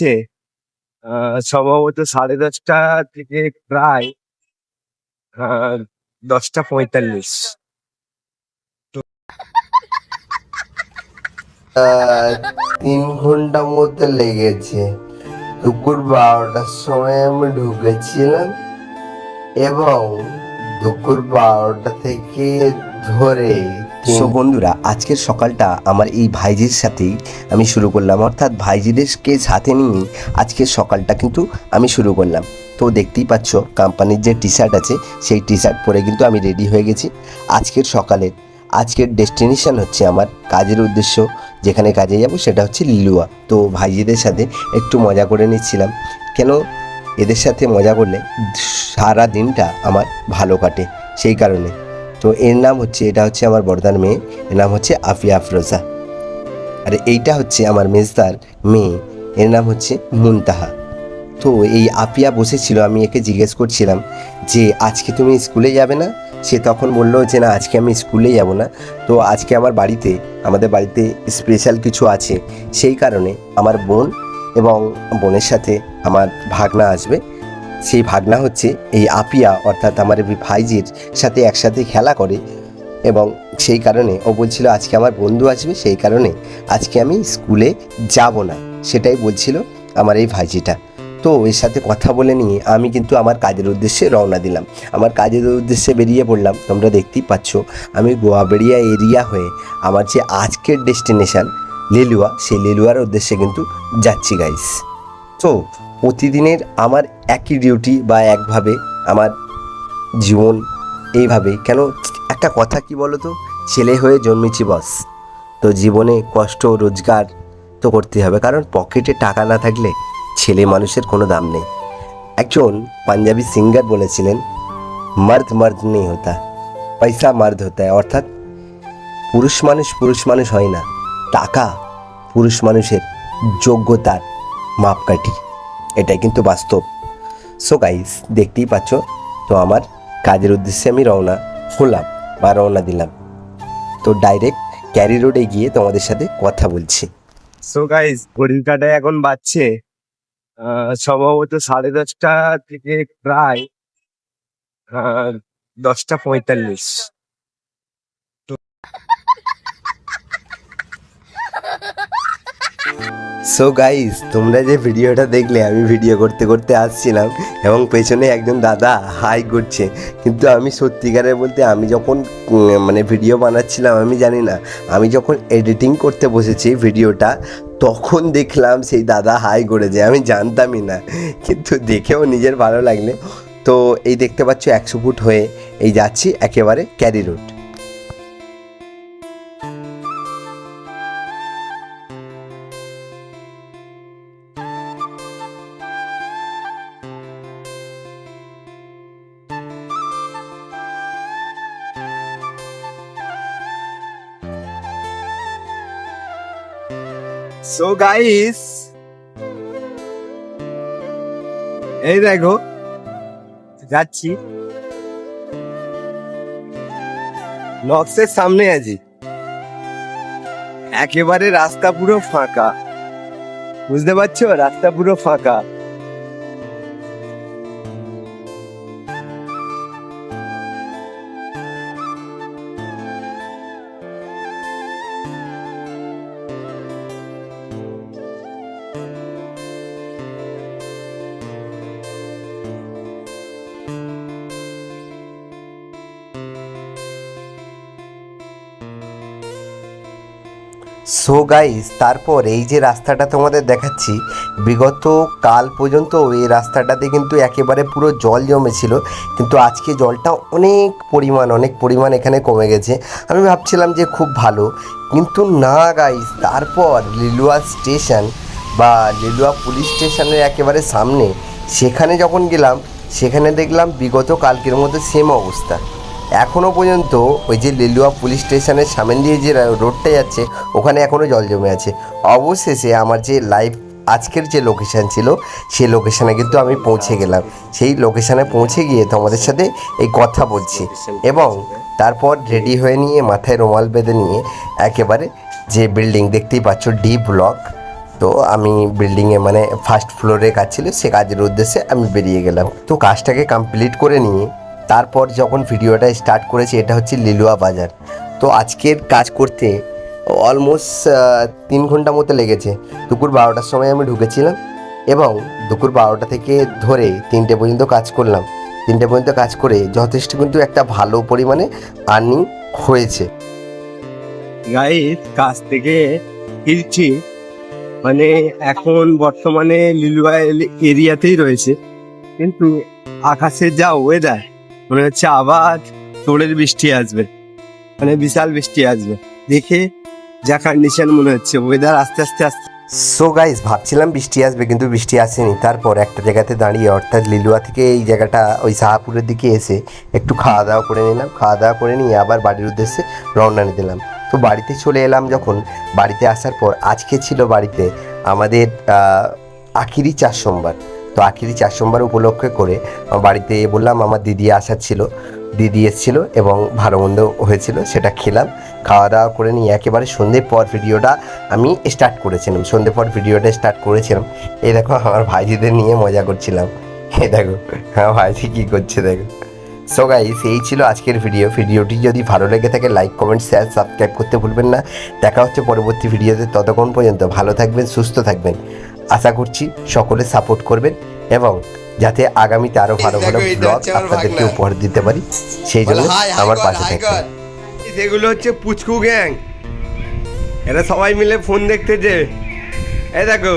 বাজছে সম্ভবত 10:30 থেকে প্রায় 10:45। 3 ঘন্টা মতো লেগেছে। দুপুর 12টার সময় আমি ঢুকেছিলাম এবং দুপুর 12টা থেকে ধরে বন্ধুরা, আজকের সকালটা আমার এই ভাইজির সাথেই আমি শুরু করলাম, অর্থাৎ ভাইজিদেরকে সাথে নিয়ে আজকের সকালটা কিন্তু আমি শুরু করলাম। তো দেখতেই পাচ্ছ কোম্পানির যে টি শার্ট আছে সেই টি শার্ট পরে কিন্তু আমি রেডি হয়ে গেছি। আজকের ডেস্টিনেশন হচ্ছে আমার কাজের উদ্দেশ্য, যেখানে কাজে যাব সেটা হচ্ছে লিলুয়া। তো ভাইজিদের সাথে একটু মজা করে নিচ্ছিলাম, কেন এদের সাথে মজা করলে সারা দিনটা আমার ভালো কাটে, সেই কারণে। তো এটা হচ্ছে আমার বড়দার মেয়ে, এর নাম হচ্ছে আফিয়া আফরোজা। আর এইটা হচ্ছে আমার মেজদার মেয়ে, এর নাম হচ্ছে মুনতাহা। তো এই আফিয়া বসেছিল, আমি একে জিজ্ঞেস করছিলাম যে আজকে তুমি স্কুলে যাবে না? সে তখন বললো যে না, আজকে আমি স্কুলে যাব না। তো আজকে আমাদের বাড়িতে স্পেশাল কিছু আছে, সেই কারণে আমার বোন এবং বোনের সাথে আমার ভাগনা আসবে। সেই ভাগনা হচ্ছে এই আপিয়া, অর্থাৎ আমার ভাইজির সাথে একসাথে খেলা করে, এবং সেই কারণে ও বলছিল আজকে আমার বন্ধু আসবে, সেই কারণে আজকে আমি স্কুলে যাব না, সেটাই বলছিল আমার এই ভাইজিটা। তো এর সাথে কথা বলে নিয়ে আমি কিন্তু আমার কাজের উদ্দেশ্যে রওনা দিলাম। আমার কাজের উদ্দেশ্যে বেরিয়ে পড়লাম। তোমরা দেখতেই পাচ্ছ আমি গোয়াবেড়িয়া এরিয়া হয়ে আমার যে আজকের ডেস্টিনেশন লিলুয়া, সেই লিলুয়ার উদ্দেশ্যে কিন্তু যাচ্ছি গাইস। তো প্রতিদিনের আমার একই ডিউটি বা একভাবে আমার জীবন এইভাবেই। কেন, একটা কথা কি বলো তো, ছেলে হয়ে জন্মেছি বস, তো জীবনে কষ্ট রোজগার তো করতে হবে, কারণ পকেটে টাকা না থাকলে ছেলে মানুষের কোনো দাম নেই। একজন পাঞ্জাবি সিঙ্গার বলেছিলেন, মর্দ মর্দ নেই হতা, পয়সা মর্দ হতা হ্যায়। অর্থাৎ পুরুষ মানুষ হয় না, টাকা পুরুষ মানুষের যোগ্যতার মাপকাঠি, এটাই কিন্তু বাস্তব। সো গাইস, দেখতেই পাচ্ছ, তো আমার কাজের উদ্দেশ্যে আমি রওনা দিলাম। তো ডাইরেক্ট ক্যারি রোডে গিয়ে তোমাদের সাথে কথা বলছি। সো গাইস, ঘড়ির কাঁটায় এখন বাজছে সম্ভবত 10:30 থেকে প্রায় 10:45। সো গাইস, তোমরা যে ভিডিওটা দেখলে, আমি ভিডিও করতে করতে আসছিলাম এবং পেছনে একজন দাদা হাই করছে, কিন্তু আমি সত্যিকারে বলতে আমি যখন ভিডিও বানাচ্ছিলাম, আমি জানি না, আমি যখন এডিটিং করতে বসেছি ভিডিওটা, তখন দেখলাম সেই দাদা হাই করেছে, আমি জানতামই না, কিন্তু দেখেও নিজের ভালো লাগলে। তো এই দেখতে পাচ্ছ 100 ফুট হয়ে এই যাচ্ছি একেবারে ক্যারি রোড। সো গাইস, এই দেখো যাচ্ছি, নক্সের সামনে আছি, একেবারে রাস্তা পুরো ফাঁকা, বুঝতে পারছো, রাস্তা পুরো ফাঁকা। সো গাইস, তারপর এই যে রাস্তাটা তোমাদের দেখাচ্ছি, বিগত কাল পর্যন্ত এই রাস্তাটাতে কিন্তু একেবারে পুরো জল জমেছিল, কিন্তু আজকে জলটা অনেক পরিমাণ এখানে কমে গেছে। আমি ভাবছিলাম যে খুব ভালো, কিন্তু না গাইস, তারপর লিলুয়া স্টেশন বা লিলুয়া পুলিশ স্টেশনের একেবারে সামনে, সেখানে যখন গেলাম, সেখানে দেখলাম বিগত কালকের মতো সেম অবস্থা। এখনও পর্যন্ত ওই যে লিলুয়া পুলিশ স্টেশনের সামনে দিয়ে যে রোডটা যাচ্ছে, ওখানে এখনও জল জমে আছে। অবশেষে আমার যে আজকের যে লোকেশান ছিল, সেই লোকেশানে কিন্তু আমি পৌঁছে গেলাম। সেই লোকেশানে পৌঁছে গিয়ে তোমাদের সাথে এই কথা বলছি, এবং তারপর রেডি হয়ে নিয়ে মাথায় রুমাল বেঁধে নিয়ে একেবারে যে বিল্ডিং দেখতেই পাচ্ছ, ডি ব্লক, তো আমি বিল্ডিংয়ে মানে ফার্স্ট ফ্লোরে কাজ ছিল, সে কাজের উদ্দেশ্যে আমি বেরিয়ে গেলাম। তো কাজটাকে কমপ্লিট করে নিয়ে তারপর যখন ভিডিওটা স্টার্ট করেছি, এটা হচ্ছে লিলুয়া বাজার। তো আজকের কাজ করতে অলমোস্ট 3 ঘন্টা মতো লেগেছে। দুপুর 12টার সময় আমি ঢুকেছিলাম এবং দুপুর 12টা থেকে ধরে 3টে পর্যন্ত কাজ করলাম। 3টে পর্যন্ত কাজ করে যথেষ্ট কিন্তু একটা ভালো পরিমাণে আর্নিং হয়েছে। গাইস কাজ থেকে ফিরছি, মানে এখন বর্তমানে লিলুয়া এরিয়াতেই রয়েছে, কিন্তু আকাশের যা ওয়েদার মনে হচ্ছে আবার তোড়ের বৃষ্টি আসবে, মানে বিশাল বৃষ্টি আসবে। দেখে যা কন্ডিশন মনে হচ্ছে, ওয়েদার আস্তে আস্তে আস্তে। সো গাইস, ভাবছিলাম বৃষ্টি আসবে কিন্তু বৃষ্টি আসেনি। তারপর একটা জায়গাতে দাঁড়িয়ে, অর্থাৎ লিলুয়া থেকে এই জায়গাটা ওই শাহপুরের দিকে এসে একটু খাওয়া দাওয়া করে নিলাম। খাওয়া দাওয়া করে নিয়ে আবার বাড়ির উদ্দেশ্যে রওনা দিলাম। তো বাড়িতে চলে এলাম। যখন বাড়িতে আসার পর আজকে ছিল বাড়িতে আমাদের আখিরি 4 সোমবার। তো আখিরি 4 সোমবার উপলক্ষে করে বাড়িতে বললাম আমার দিদি আসার ছিল, দিদি এসেছিল এবং ভালো মন্দ হয়েছিল, সেটা খেলাম। খাওয়া দাওয়া করে নিয়ে একেবারে সন্ধ্যের পর ভিডিওটা আমি স্টার্ট করেছিলাম। এই দেখো আমার ভাইজিদের নিয়ে মজা করছিলাম। এই দেখো আমার ভাইজি কী করছে দেখো। সো গাইস, এই ছিল আজকের ভিডিওটি যদি ভালো লেগে থাকে লাইক, কমেন্ট, শেয়ার, সাবস্ক্রাইব করতে ভুলবেন না। দেখা হচ্ছে পরবর্তী ভিডিওতে। ততক্ষণ পর্যন্ত ভালো থাকবেন, সুস্থ থাকবেন। আশা করছি সকলে সাপোর্ট করবেন এবং যাতে আগামীতে আরও ভালো ভালো ব্লগ আপনাদেরকে উপহার দিতে পারি, সেই জন্য আমার পাশে থাকবেন। সেগুলো হচ্ছে পুচকু গ্যাং, এরা সবাই মিলে ফোন দেখতেছে। এই দেখো